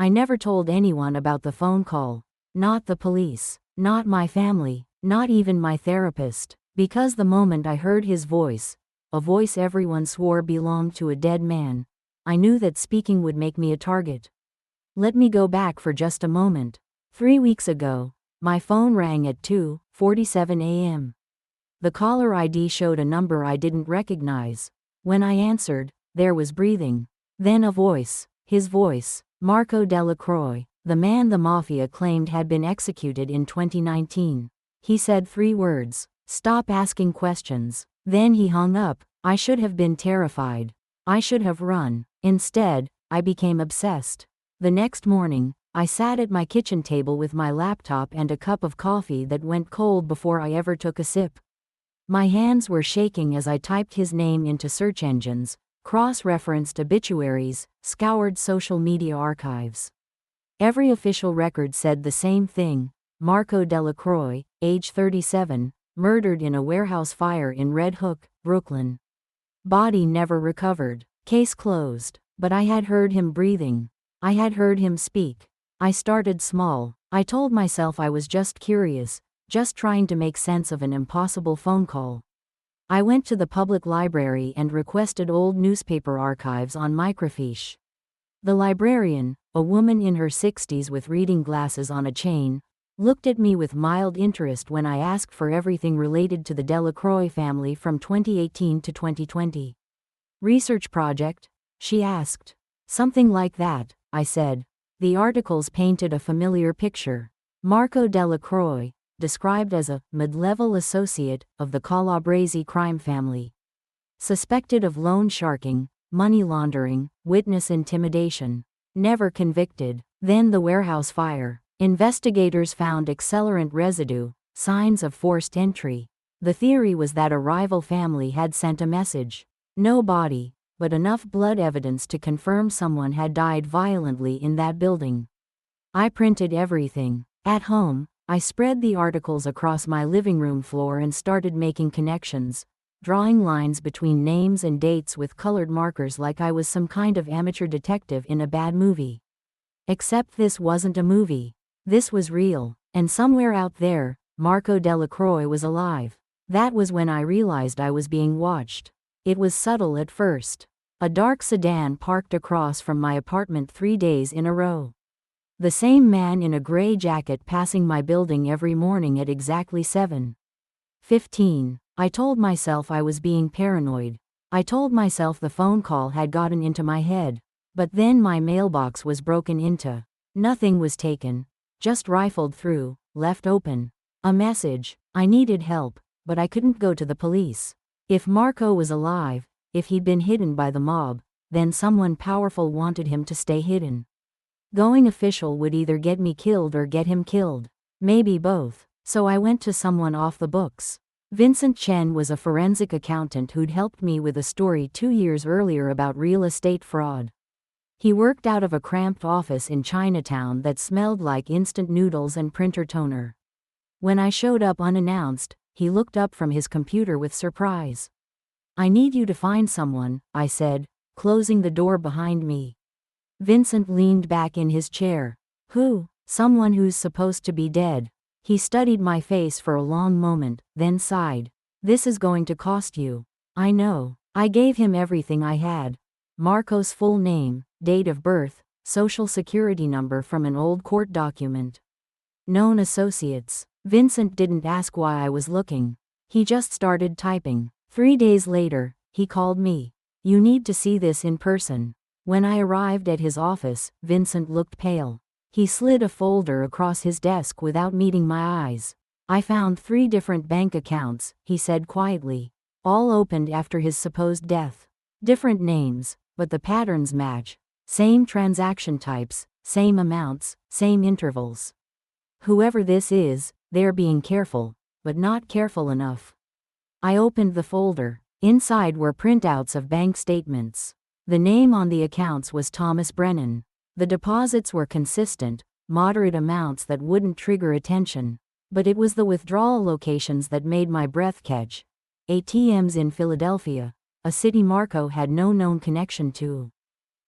I never told anyone about the phone call. Not the police. Not my family. Not even my therapist. Because the moment I heard his voice, a voice everyone swore belonged to a dead man, I knew that speaking would make me a target. Let me go back for just a moment. 3 weeks ago, my phone rang at 2:47 a.m. The caller ID showed a number I didn't recognize. When I answered, there was breathing. Then a voice. His voice. Marco Delacroix, the man the mafia claimed had been executed in 2019. He said 3 words. Stop asking questions. Then he hung up. I should have been terrified. I should have run. Instead, I became obsessed. The next morning, I sat at my kitchen table with my laptop and a cup of coffee that went cold before I ever took a sip. My hands were shaking as I typed his name into search engines, cross-referenced obituaries, scoured social media archives. Every official record said the same thing. Marco Delacroix, age 37, murdered in a warehouse fire in Red Hook, Brooklyn. Body never recovered. Case closed. But I had heard him breathing. I had heard him speak. I started small. I told myself I was just curious, just trying to make sense of an impossible phone call. I went to the public library and requested old newspaper archives on microfiche. The librarian, a woman in her 60s with reading glasses on a chain, looked at me with mild interest when I asked for everything related to the Delacroix family from 2018 to 2020. Research project? She asked. Something like that, I said. The articles painted a familiar picture. Marco Delacroix, described as a mid-level associate of the Calabrese crime family. Suspected of loan sharking, money laundering, witness intimidation. Never convicted. Then the warehouse fire. Investigators found accelerant residue, signs of forced entry. The theory was that a rival family had sent a message. No body, but enough blood evidence to confirm someone had died violently in that building. I printed everything. At home, I spread the articles across my living room floor and started making connections, drawing lines between names and dates with colored markers like I was some kind of amateur detective in a bad movie. Except this wasn't a movie. This was real, and somewhere out there, Marco Delacroix was alive. That was when I realized I was being watched. It was subtle at first. A dark sedan parked across from my apartment 3 days in a row. The same man in a gray jacket passing my building every morning at exactly 7:15. I told myself I was being paranoid. I told myself the phone call had gotten into my head. But then my mailbox was broken into. Nothing was taken. Just rifled through, left open. A message. I needed help, but I couldn't go to the police. If Marco was alive, if he'd been hidden by the mob, then someone powerful wanted him to stay hidden. Going official would either get me killed or get him killed. Maybe both. So I went to someone off the books. Vincent Chen was a forensic accountant who'd helped me with a story 2 years earlier about real estate fraud. He worked out of a cramped office in Chinatown that smelled like instant noodles and printer toner. When I showed up unannounced, he looked up from his computer with surprise. I need you to find someone, I said, closing the door behind me. Vincent leaned back in his chair. Who? Someone who's supposed to be dead. He studied my face for a long moment, then sighed. This is going to cost you. I know. I gave him everything I had. Marco's full name, date of birth, social security number from an old court document. Known associates. Vincent didn't ask why I was looking. He just started typing. 3 days later, he called me. You need to see this in person. When I arrived at his office, Vincent looked pale. He slid a folder across his desk without meeting my eyes. I found 3 different bank accounts, he said quietly. All opened after his supposed death. Different names, but the patterns match. Same transaction types, same amounts, same intervals. Whoever this is, they're being careful, but not careful enough. I opened the folder. Inside were printouts of bank statements. The name on the accounts was Thomas Brennan. The deposits were consistent, moderate amounts that wouldn't trigger attention. But it was the withdrawal locations that made my breath catch. ATMs in Philadelphia, a city Marco had no known connection to.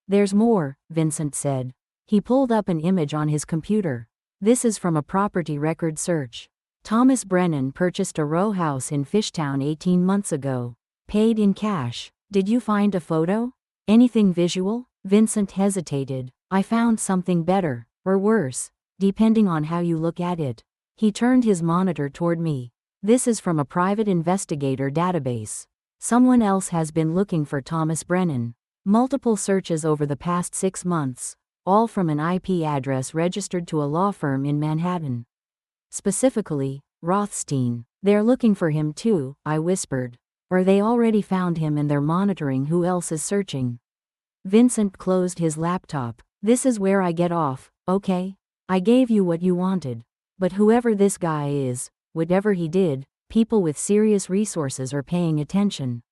There's more, Vincent said. He pulled up an image on his computer. This is from a property record search. Thomas Brennan purchased a row house in Fishtown 18 months ago. Paid in cash. Did you find a photo? Anything visual? Vincent hesitated. I found something better, or worse, depending on how you look at it. He turned his monitor toward me. This is from a private investigator database. Someone else has been looking for Thomas Brennan. Multiple searches over the past 6 months, all from an IP address registered to a law firm in Manhattan. Specifically, Rothstein. They're looking for him too, I whispered. Or they already found him and they're monitoring who else is searching. Vincent closed his laptop. This is where I get off, okay? I gave you what you wanted. But whoever this guy is, whatever he did, people with serious resources are paying attention.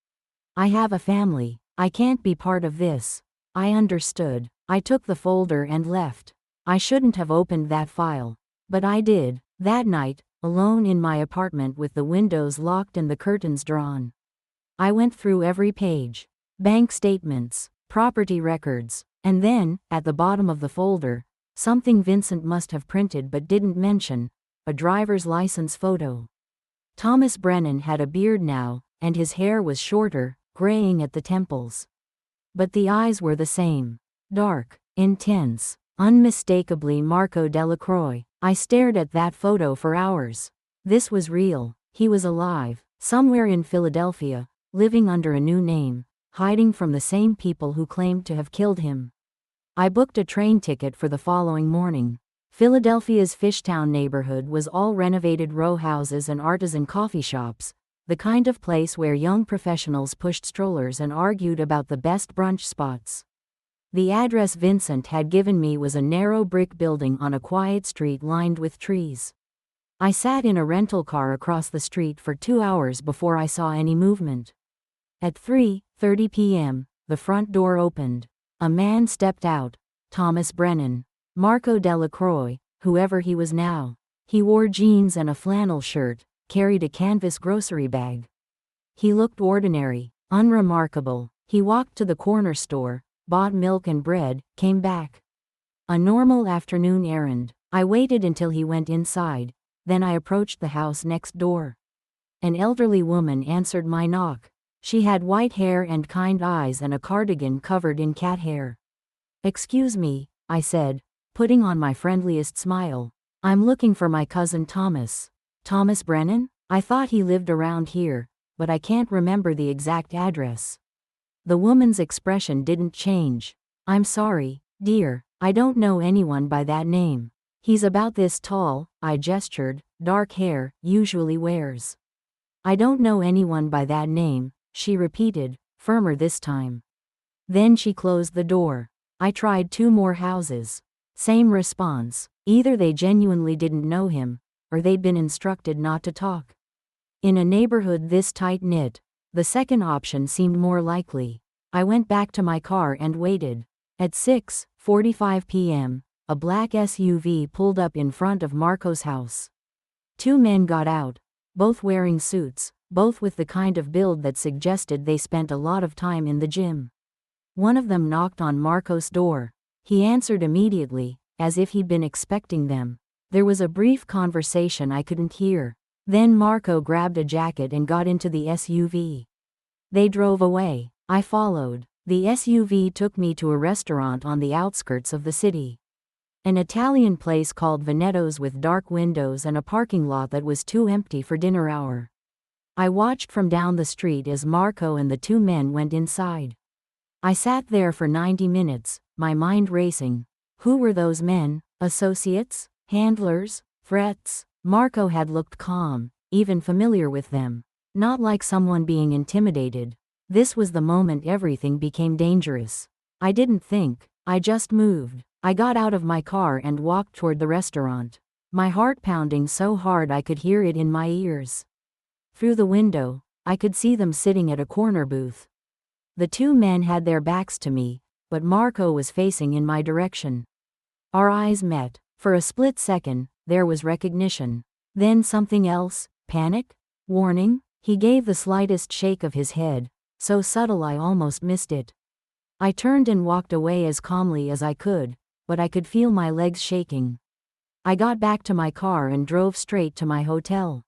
I have a family. I can't be part of this. I understood. I took the folder and left. I shouldn't have opened that file. But I did. That night, alone in my apartment with the windows locked and the curtains drawn. I went through every page. Bank statements, property records, and then, at the bottom of the folder, something Vincent must have printed but didn't mention, a driver's license photo. Thomas Brennan had a beard now, and his hair was shorter, graying at the temples. But the eyes were the same. Dark, intense, unmistakably Marco Delacroix. I stared at that photo for hours. This was real. He was alive, somewhere in Philadelphia, living under a new name, hiding from the same people who claimed to have killed him. I booked a train ticket for the following morning. Philadelphia's Fishtown neighborhood was all renovated row houses and artisan coffee shops, the kind of place where young professionals pushed strollers and argued about the best brunch spots. The address Vincent had given me was a narrow brick building on a quiet street lined with trees. I sat in a rental car across the street for 2 hours before I saw any movement. At 3:30 p.m., the front door opened. A man stepped out. Thomas Brennan. Marco Delacroix, whoever he was now. He wore jeans and a flannel shirt, carried a canvas grocery bag. He looked ordinary, unremarkable. He walked to the corner store, bought milk and bread, came back. A normal afternoon errand. I waited until he went inside, then I approached the house next door. An elderly woman answered my knock. She had white hair and kind eyes and a cardigan covered in cat hair. "Excuse me," I said, putting on my friendliest smile. "I'm looking for my cousin Thomas." "Thomas Brennan? I thought he lived around here, but I can't remember the exact address." The woman's expression didn't change. "I'm sorry, dear, I don't know anyone by that name. He's about this tall," I gestured, "dark hair, usually wears." "I don't know anyone by that name," she repeated, firmer this time. Then she closed the door. I tried 2 more houses. Same response. Either they genuinely didn't know him, or they'd been instructed not to talk. In a neighborhood this tight-knit, the second option seemed more likely. I went back to my car and waited. At 6:45 p.m., a black SUV pulled up in front of Marco's house. 2 men got out, both wearing suits, both with the kind of build that suggested they spent a lot of time in the gym. One of them knocked on Marco's door. He answered immediately, as if he'd been expecting them. There was a brief conversation I couldn't hear. Then Marco grabbed a jacket and got into the SUV. They drove away. I followed. The SUV took me to a restaurant on the outskirts of the city. An Italian place called Veneto's with dark windows and a parking lot that was too empty for dinner hour. I watched from down the street as Marco and the 2 men went inside. I sat there for 90 minutes, my mind racing. Who were those men? Associates? Handlers? Threats? Marco had looked calm, even familiar with them. Not like someone being intimidated. This was the moment everything became dangerous. I didn't think, I just moved. I got out of my car and walked toward the restaurant. My heart pounding so hard I could hear it in my ears. Through the window, I could see them sitting at a corner booth. The 2 men had their backs to me, but Marco was facing in my direction. Our eyes met. For a split second, there was recognition. Then something else, panic? Warning? He gave the slightest shake of his head, so subtle I almost missed it. I turned and walked away as calmly as I could, but I could feel my legs shaking. I got back to my car and drove straight to my hotel,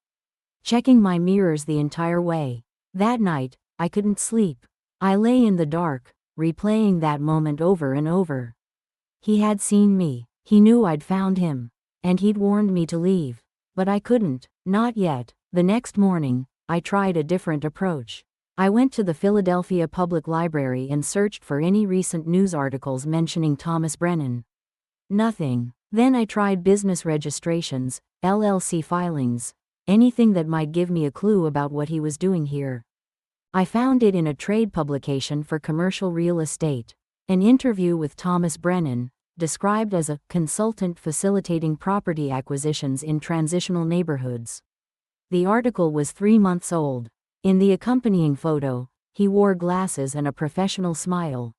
checking my mirrors the entire way. That night, I couldn't sleep. I lay in the dark, replaying that moment over and over. He had seen me, he knew I'd found him, and he'd warned me to leave. But I couldn't, not yet. The next morning, I tried a different approach. I went to the Philadelphia Public Library and searched for any recent news articles mentioning Thomas Brennan. Nothing. Then I tried business registrations, LLC filings, anything that might give me a clue about what he was doing here. I found it in a trade publication for commercial real estate. An interview with Thomas Brennan, described as a consultant facilitating property acquisitions in transitional neighborhoods. The article was 3 months old. In the accompanying photo, he wore glasses and a professional smile.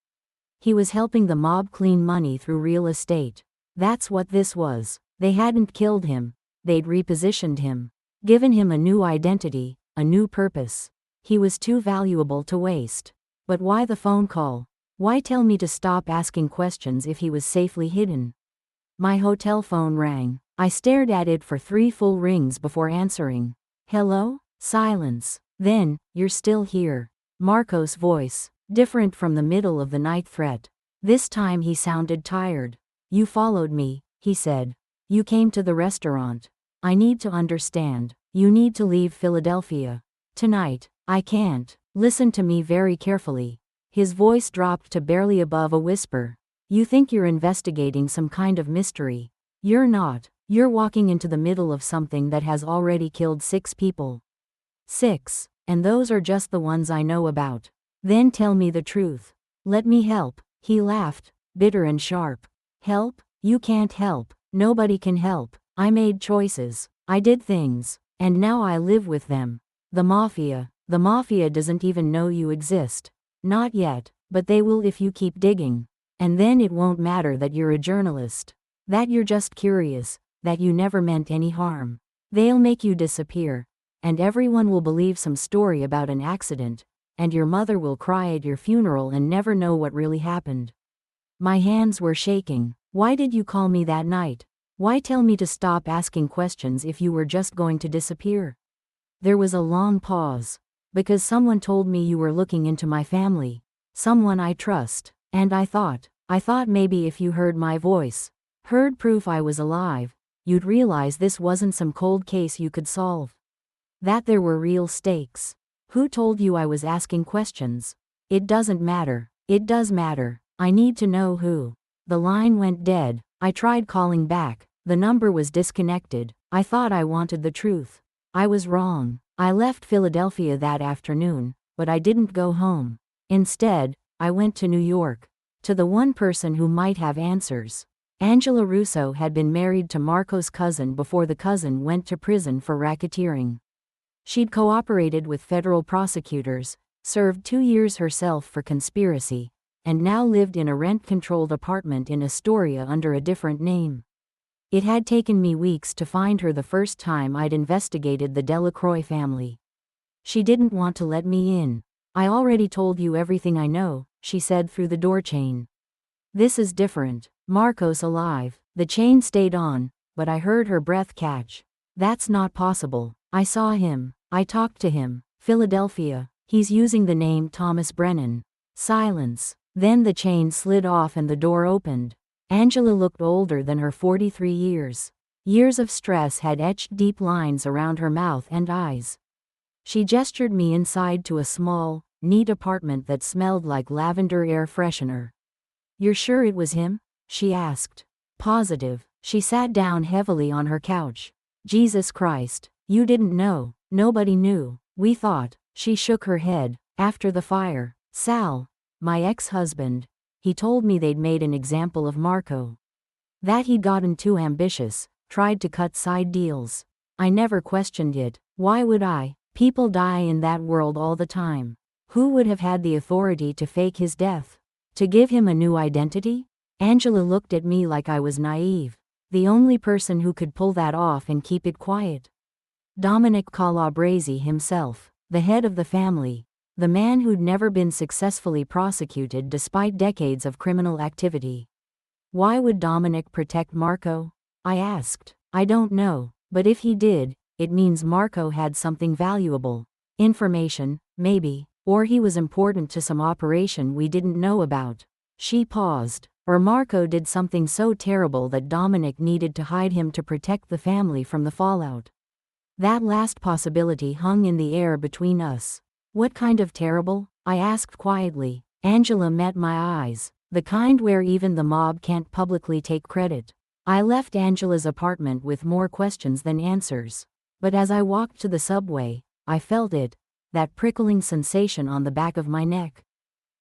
He was helping the mob clean money through real estate. That's what this was. They hadn't killed him, they'd repositioned him, given him a new identity, a new purpose. He was too valuable to waste. But why the phone call? Why tell me to stop asking questions if he was safely hidden? My hotel phone rang. I stared at it for 3 full rings before answering. Hello? Silence. Then, you're still here. Marco's voice, different from the middle of the night threat. This time he sounded tired. You followed me, he said. You came to the restaurant. I need to understand. You need to leave Philadelphia. Tonight. I can't. Listen to me very carefully. His voice dropped to barely above a whisper. You think you're investigating some kind of mystery. You're not. You're walking into the middle of something that has already killed 6 people. 6. And those are just the ones I know about. Then tell me the truth. Let me help. He laughed, bitter and sharp. Help? You can't help. Nobody can help. I made choices. I did things. And now I live with them. The mafia. The mafia doesn't even know you exist. Not yet, but they will if you keep digging. And then it won't matter that you're a journalist. That you're just curious. That you never meant any harm. They'll make you disappear. And everyone will believe some story about an accident. And your mother will cry at your funeral and never know what really happened. My hands were shaking. Why did you call me that night? Why tell me to stop asking questions if you were just going to disappear? There was a long pause. Because someone told me you were looking into my family. Someone I trust. And I thought maybe if you heard my voice, heard proof I was alive, you'd realize this wasn't some cold case you could solve. That there were real stakes. Who told you I was asking questions? It doesn't matter. It does matter. I need to know who. The line went dead. I tried calling back. The number was disconnected. I thought I wanted the truth. I was wrong. I left Philadelphia that afternoon, but I didn't go home. Instead, I went to New York. To the one person who might have answers. Angela Russo had been married to Marco's cousin before the cousin went to prison for racketeering. She'd cooperated with federal prosecutors, served 2 years herself for conspiracy, and now lived in a rent-controlled apartment in Astoria under a different name. It had taken me weeks to find her the first time I'd investigated the Delacroix family. She didn't want to let me in. I already told you everything I know, she said through the door chain. This is different. Marco's alive. The chain stayed on, but I heard her breath catch. That's not possible. I saw him. I talked to him. Philadelphia. He's using the name Thomas Brennan. Silence. Then the chain slid off and the door opened. Angela looked older than her 43 years. Years of stress had etched deep lines around her mouth and eyes. She gestured me inside to a small, neat apartment that smelled like lavender air freshener. You're sure it was him? She asked. Positive. She sat down heavily on her couch. Jesus Christ. You didn't know. Nobody knew. We thought. She shook her head. After the fire. Sal. My ex-husband. He told me they'd made an example of Marco. That he'd gotten too ambitious, tried to cut side deals. I never questioned it. Why would I? People die in that world all the time. Who would have had the authority to fake his death? To give him a new identity? Angela looked at me like I was naive. The only person who could pull that off and keep it quiet. Dominic Calabrese himself, the head of the family. The man who'd never been successfully prosecuted despite decades of criminal activity. Why would Dominic protect Marco? I asked. I don't know, but if he did, it means Marco had something valuable. Information, maybe, or he was important to some operation we didn't know about. She paused. Or Marco did something so terrible that Dominic needed to hide him to protect the family from the fallout. That last possibility hung in the air between us. What kind of terrible? I asked quietly. Angela met my eyes, the kind where even the mob can't publicly take credit. I left Angela's apartment with more questions than answers. But as I walked to the subway, I felt it, that prickling sensation on the back of my neck.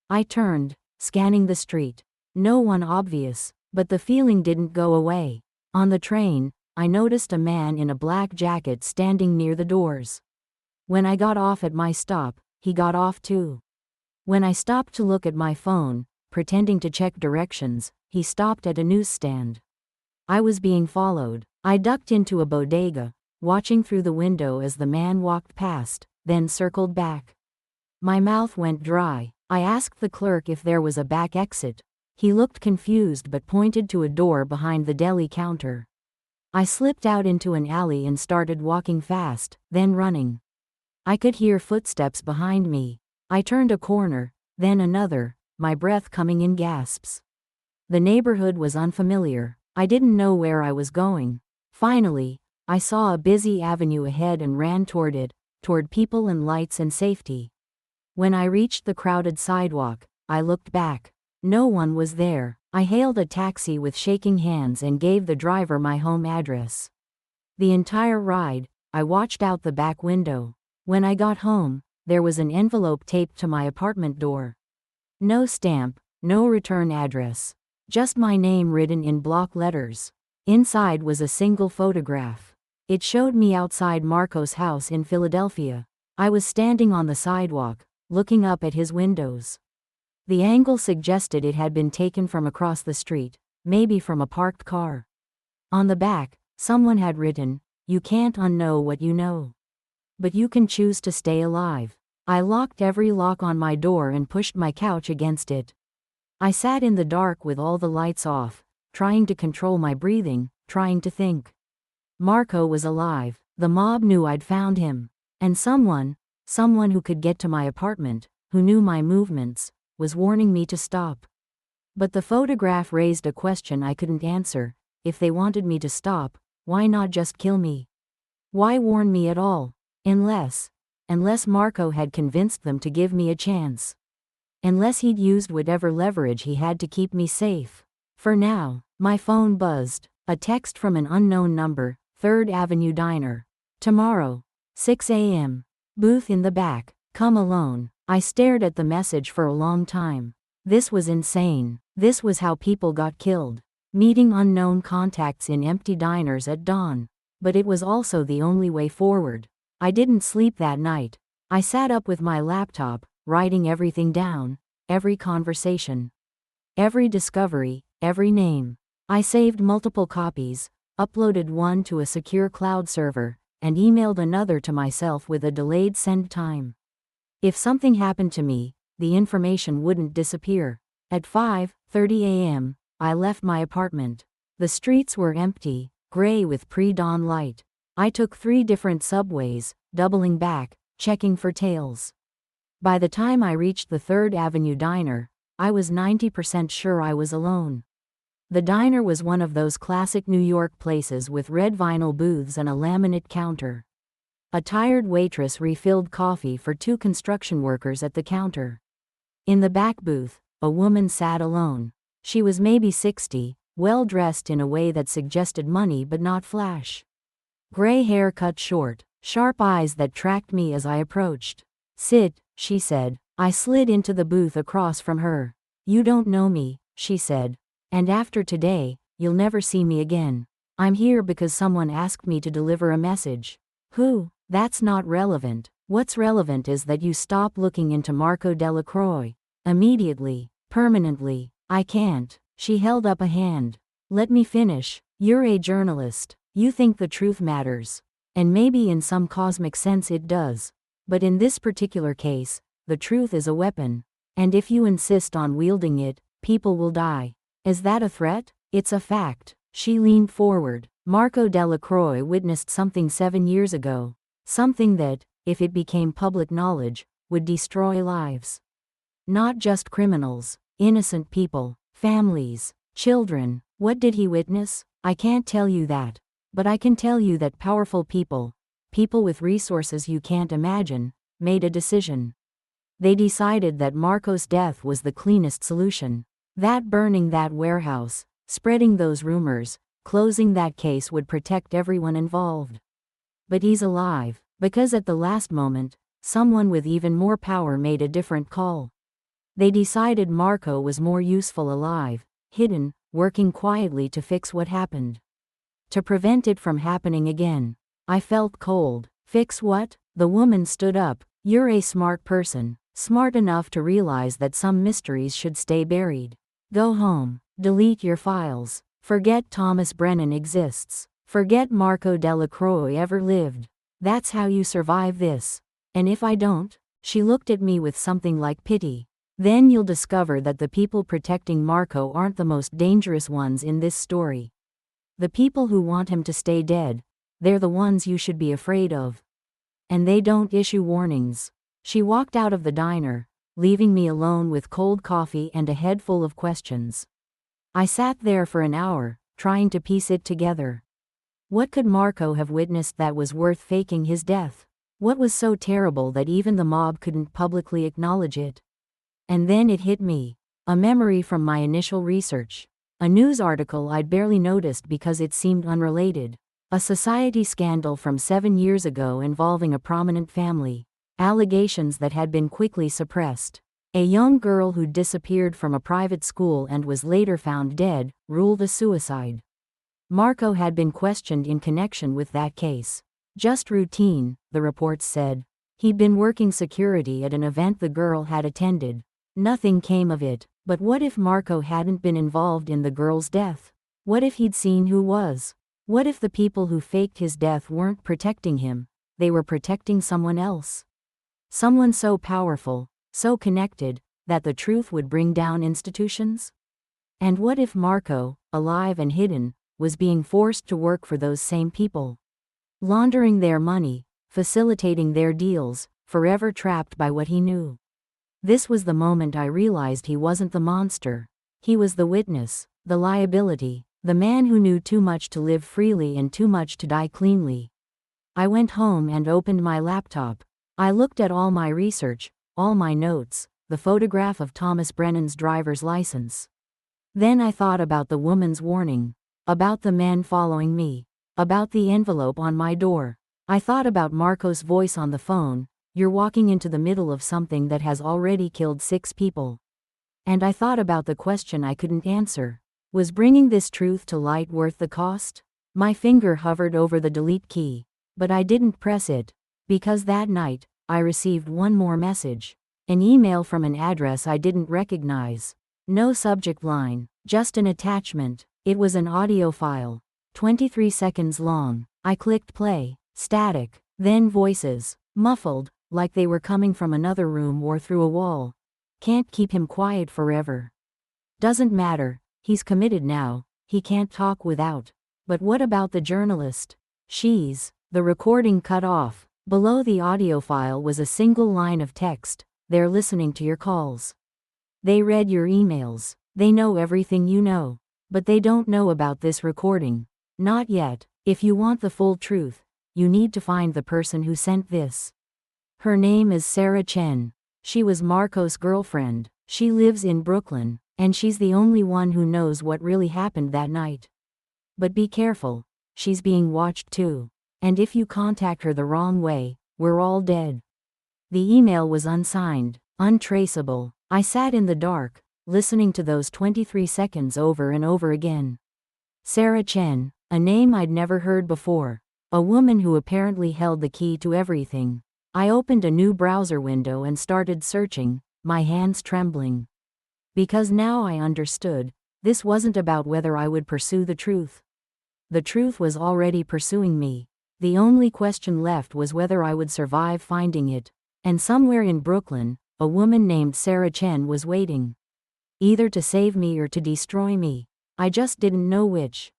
I turned, scanning the street. No one obvious, but the feeling didn't go away. On the train, I noticed a man in a black jacket standing near the doors. When I got off at my stop, he got off too. When I stopped to look at my phone, pretending to check directions, he stopped at a newsstand. I was being followed. I ducked into a bodega, watching through the window as the man walked past, then circled back. My mouth went dry. I asked the clerk if there was a back exit. He looked confused but pointed to a door behind the deli counter. I slipped out into an alley and started walking fast, then running. I could hear footsteps behind me. I turned a corner, then another, my breath coming in gasps. The neighborhood was unfamiliar. I didn't know where I was going. Finally, I saw a busy avenue ahead and ran toward it, toward people and lights and safety. When I reached the crowded sidewalk, I looked back. No one was there. I hailed a taxi with shaking hands and gave the driver my home address. The entire ride, I watched out the back window. When I got home, there was an envelope taped to my apartment door. No stamp, no return address. Just my name written in block letters. Inside was a single photograph. It showed me outside Marco's house in Philadelphia. I was standing on the sidewalk, looking up at his windows. The angle suggested it had been taken from across the street, maybe from a parked car. On the back, someone had written, "You can't unknow what you know. But you can choose to stay alive." I locked every lock on my door and pushed my couch against it. I sat in the dark with all the lights off, trying to control my breathing, trying to think. Marco was alive. The mob knew I'd found him. And someone who could get to my apartment, who knew my movements, was warning me to stop. But the photograph raised a question I couldn't answer. If they wanted me to stop, why not just kill me? Why warn me at all? Unless Marco had convinced them to give me a chance. Unless he'd used whatever leverage he had to keep me safe. For now, my phone buzzed. A text from an unknown number, 3rd Avenue Diner. Tomorrow, 6 a.m. Booth in the back. Come alone. I stared at the message for a long time. This was insane. This was how people got killed. Meeting unknown contacts in empty diners at dawn. But it was also the only way forward. I didn't sleep that night. I sat up with my laptop, writing everything down, every conversation, every discovery, every name. I saved multiple copies, uploaded one to a secure cloud server, and emailed another to myself with a delayed send time. If something happened to me, the information wouldn't disappear. At 5:30 a.m., I left my apartment. The streets were empty, gray with pre-dawn light. I took 3 different subways, doubling back, checking for tails. By the time I reached the 3rd Avenue Diner, I was 90% sure I was alone. The diner was one of those classic New York places with red vinyl booths and a laminate counter. A tired waitress refilled coffee for 2 construction workers at the counter. In the back booth, a woman sat alone. She was maybe 60, well dressed in a way that suggested money but not flash. Gray hair cut short, sharp eyes that tracked me as I approached. "Sit," she said. I slid into the booth across from her. "You don't know me," she said. "And after today, you'll never see me again. I'm here because someone asked me to deliver a message." "Who?" "That's not relevant. What's relevant is that you stop looking into Marco Delacroix. Immediately. Permanently." "I can't." She held up a hand. "Let me finish. You're a journalist. You think the truth matters. And maybe in some cosmic sense it does. But in this particular case, the truth is a weapon. And if you insist on wielding it, people will die. Is that a threat?" It's a fact. She leaned forward. Marco Delacroix witnessed something 7 years ago. Something that, if it became public knowledge, would destroy lives. Not just criminals, innocent people, families, children. What did he witness? I can't tell you that. But I can tell you that powerful people, people with resources you can't imagine, made a decision. They decided that Marco's death was the cleanest solution. That burning that warehouse, spreading those rumors, closing that case would protect everyone involved. But he's alive, because at the last moment, someone with even more power made a different call. They decided Marco was more useful alive, hidden, working quietly to fix what happened. To prevent it from happening again. I felt cold. Fix what? The woman stood up. You're a smart person, smart enough to realize that some mysteries should stay buried. Go home. Delete your files. Forget Thomas Brennan exists. Forget Marco Delacroix ever lived. That's how you survive this. And if I don't? She looked at me with something like pity. Then you'll discover that the people protecting Marco aren't the most dangerous ones in this story. The people who want him to stay dead, they're the ones you should be afraid of. And they don't issue warnings. She walked out of the diner, leaving me alone with cold coffee and a head full of questions. I sat there for an hour, trying to piece it together. What could Marco have witnessed that was worth faking his death? What was so terrible that even the mob couldn't publicly acknowledge it? And then it hit me. A memory from my initial research. A news article I'd barely noticed because it seemed unrelated. A society scandal from 7 years ago involving a prominent family. Allegations that had been quickly suppressed. A young girl who disappeared from a private school and was later found dead, ruled a suicide. Marco had been questioned in connection with that case. Just routine, the reports said. He'd been working security at an event the girl had attended. Nothing came of it. But what if Marco hadn't been involved in the girl's death? What if he'd seen who was? What if the people who faked his death weren't protecting him, they were protecting someone else? Someone so powerful, so connected, that the truth would bring down institutions? And what if Marco, alive and hidden, was being forced to work for those same people? Laundering their money, facilitating their deals, forever trapped by what he knew. This was the moment I realized he wasn't the monster. He was the witness, the liability, the man who knew too much to live freely and too much to die cleanly. I went home and opened my laptop. I looked at all my research, all my notes, the photograph of Thomas Brennan's driver's license. Then I thought about the woman's warning, about the men following me, about the envelope on my door. I thought about Marco's voice on the phone. You're walking into the middle of something that has already killed 6 people. And I thought about the question I couldn't answer. Was bringing this truth to light worth the cost? My finger hovered over the delete key, but I didn't press it, because that night, I received one more message. An email from an address I didn't recognize. No subject line, just an attachment. It was an audio file, 23 seconds long. I clicked play, static, then voices, muffled, like they were coming from another room or through a wall. Can't keep him quiet forever. Doesn't matter, he's committed now, he can't talk without. But what about the journalist? The recording cut off. Below the audio file was a single line of text. They're listening to your calls. They read your emails. They know everything you know. But they don't know about this recording. Not yet. If you want the full truth, you need to find the person who sent this. Her name is Sarah Chen. She was Marco's girlfriend. She lives in Brooklyn, and she's the only one who knows what really happened that night. But be careful. She's being watched too. And if you contact her the wrong way, we're all dead. The email was unsigned, untraceable. I sat in the dark, listening to those 23 seconds over and over again. Sarah Chen, a name I'd never heard before. A woman who apparently held the key to everything. I opened a new browser window and started searching, my hands trembling. Because now I understood, this wasn't about whether I would pursue the truth. The truth was already pursuing me. The only question left was whether I would survive finding it. And somewhere in Brooklyn, a woman named Sarah Chen was waiting. Either to save me or to destroy me. I just didn't know which.